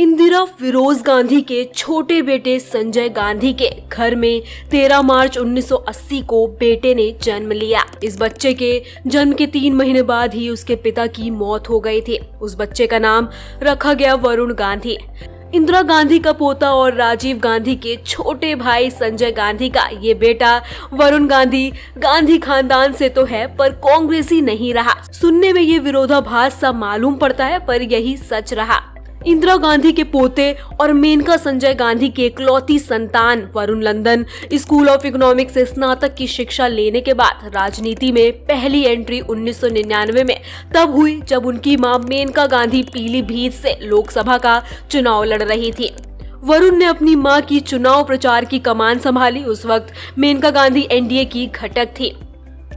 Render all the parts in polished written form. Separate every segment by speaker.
Speaker 1: इंदिरा फिरोज गांधी के छोटे बेटे संजय गांधी के घर में 13 मार्च 1980 को बेटे ने जन्म लिया। इस बच्चे के जन्म के 3 महीने बाद ही उसके पिता की मौत हो गई थी। उस बच्चे का नाम रखा गया वरुण गांधी। इंदिरा गांधी का पोता और राजीव गांधी के छोटे भाई संजय गांधी का ये बेटा वरुण गांधी गांधी खानदान से तो है, पर कांग्रेसी नहीं रहा। सुनने में ये विरोधाभास सा मालूम पड़ता है, पर यही सच रहा। इंदिरा गांधी के पोते और मेनका संजय गांधी की इकलौती संतान Varun London school of economics से स्नातक की शिक्षा लेने के बाद राजनीति में पहली एंट्री 1999 में तब हुई जब उनकी मां मेनका गांधी पीलीभीत से लोकसभा का चुनाव लड़ रही थी। वरुण ने अपनी मां की चुनाव प्रचार की कमान संभाली। उस वक्त मेनका गांधी एनडीए की घटक थी।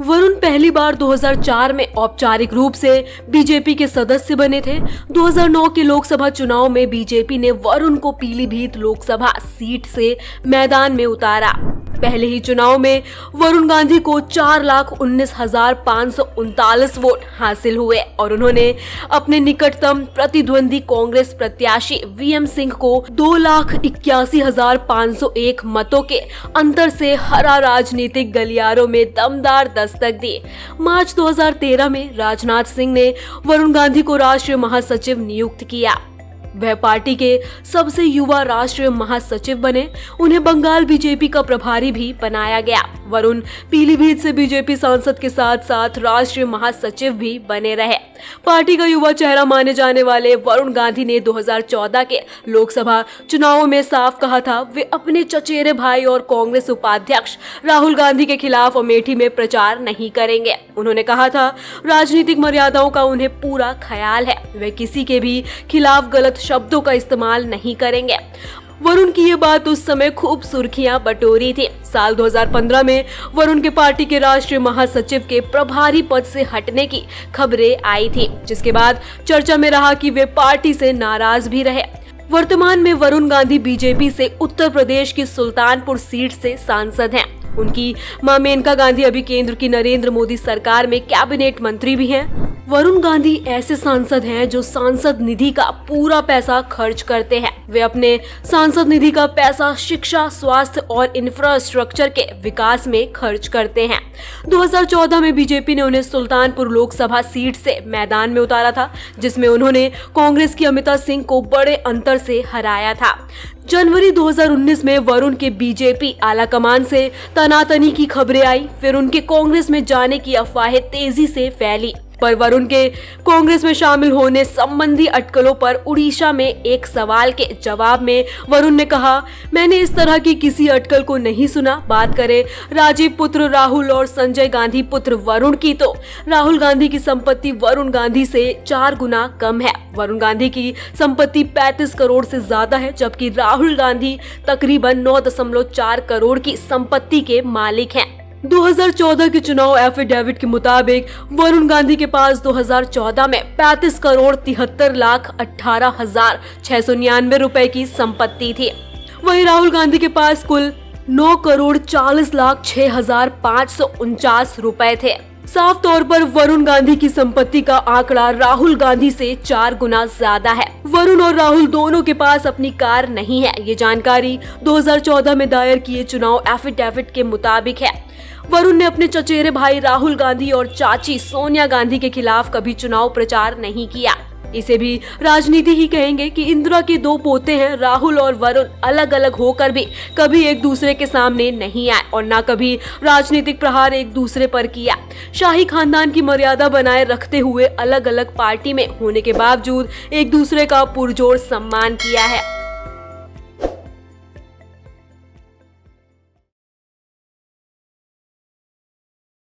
Speaker 1: वरुण पहली बार 2004 में औपचारिक रूप से बीजेपी के सदस्य बने थे। 2009 के लोकसभा चुनाव में बीजेपी ने वरुण को पीलीभीत लोकसभा सीट से मैदान में उतारा। पहले ही चुनाव में वरुण गांधी को 4,19,539 वोट हासिल हुए और उन्होंने अपने निकटतम प्रतिद्वंदी कांग्रेस प्रत्याशी वीएम सिंह को 2,81,501 मतों के अंतर से हरा राजनीतिक गलियारों में दमदार दस्तक दी। मार्च 2013 में राजनाथ सिंह ने वरुण गांधी को राष्ट्रीय महासचिव नियुक्त किया। वह पार्टी के सबसे युवा राष्ट्रीय महासचिव बने। उन्हें बंगाल बीजेपी का प्रभारी भी बनाया गया। वरुण पीलीभीत से बीजेपी सांसद के साथ साथ राष्ट्रीय महासचिव भी बने रहे। पार्टी का युवा चेहरा माने जाने वाले वरुण गांधी ने 2014 के लोकसभा चुनावों में साफ कहा था वे अपने चचेरे भाई और कांग्रेस उपाध्यक्ष राहुल गांधी के खिलाफ अमेठी में प्रचार नहीं करेंगे। उन्होंने कहा था राजनीतिक मर्यादाओं का उन्हें पूरा ख्याल है, वे किसी के भी खिलाफ गलत शब्दों का इस्तेमाल नहीं करेंगे। वरुण की ये बात उस समय खूब सुर्खियां बटोरी थी। साल 2015 में वरुण के पार्टी के राष्ट्रीय महासचिव के प्रभारी पद से हटने की खबरें आई थी, जिसके बाद चर्चा में रहा कि वे पार्टी से नाराज भी रहे। वर्तमान में वरुण गांधी बीजेपी से उत्तर प्रदेश की सुल्तानपुर सीट से सांसद हैं। उनकी मां मेनका गांधी अभी केंद्र की नरेंद्र मोदी सरकार में कैबिनेट मंत्री भी हैं। वरुण गांधी ऐसे सांसद हैं जो सांसद निधि का पूरा पैसा खर्च करते हैं। वे अपने सांसद निधि का पैसा शिक्षा, स्वास्थ्य और इंफ्रास्ट्रक्चर के विकास में खर्च करते हैं। 2014 में बीजेपी ने उन्हें सुल्तानपुर लोकसभा सीट से मैदान में उतारा था, जिसमें उन्होंने कांग्रेस की अमिता सिंह को बड़े अंतर से हराया था। जनवरी 2019 में वरुण के बीजेपी आलाकमान से तनातनी की खबरें आई। फिर उनके कांग्रेस में जाने की अफवाहें तेजी से फैली, पर वरुण के कांग्रेस में शामिल होने संबंधी अटकलों पर उड़ीसा में एक सवाल के जवाब में वरुण ने कहा, मैंने इस तरह की किसी अटकल को नहीं सुना। बात करें राजीव पुत्र राहुल और संजय गांधी पुत्र वरुण की, तो राहुल गांधी की संपत्ति वरुण गांधी से 4 गुना कम है। वरुण गांधी की संपत्ति 35 करोड़ से ज्यादा है, जबकि राहुल गांधी तकरीबन 9.4 करोड़ की संपत्ति के मालिक हैं। 2014 के चुनाव एफिडेविट के मुताबिक वरुण गांधी के पास 2014 में 35 करोड़ 73,18,699 रुपए की संपत्ति थी। वहीं राहुल गांधी के पास कुल 9 करोड़ 40,06,549 रुपए थे। साफ तौर पर वरुण गांधी की संपत्ति का आंकड़ा राहुल गांधी से 4 गुना ज्यादा है। वरुण और राहुल दोनों के पास अपनी कार नहीं है। ये जानकारी 2014 में दायर किए चुनाव एफिडेविट के मुताबिक है। वरुण ने अपने चचेरे भाई राहुल गांधी और चाची सोनिया गांधी के खिलाफ कभी चुनाव प्रचार नहीं किया। इसे भी राजनीति ही कहेंगे कि इंदिरा के 2 पोते हैं। राहुल और वरुण अलग अलग होकर भी कभी एक दूसरे के सामने नहीं आए और न कभी राजनीतिक प्रहार एक दूसरे पर किया। शाही खानदान की मर्यादा बनाए रखते हुए अलग अलग पार्टी में होने के बावजूद एक दूसरे का पुरजोर सम्मान किया है।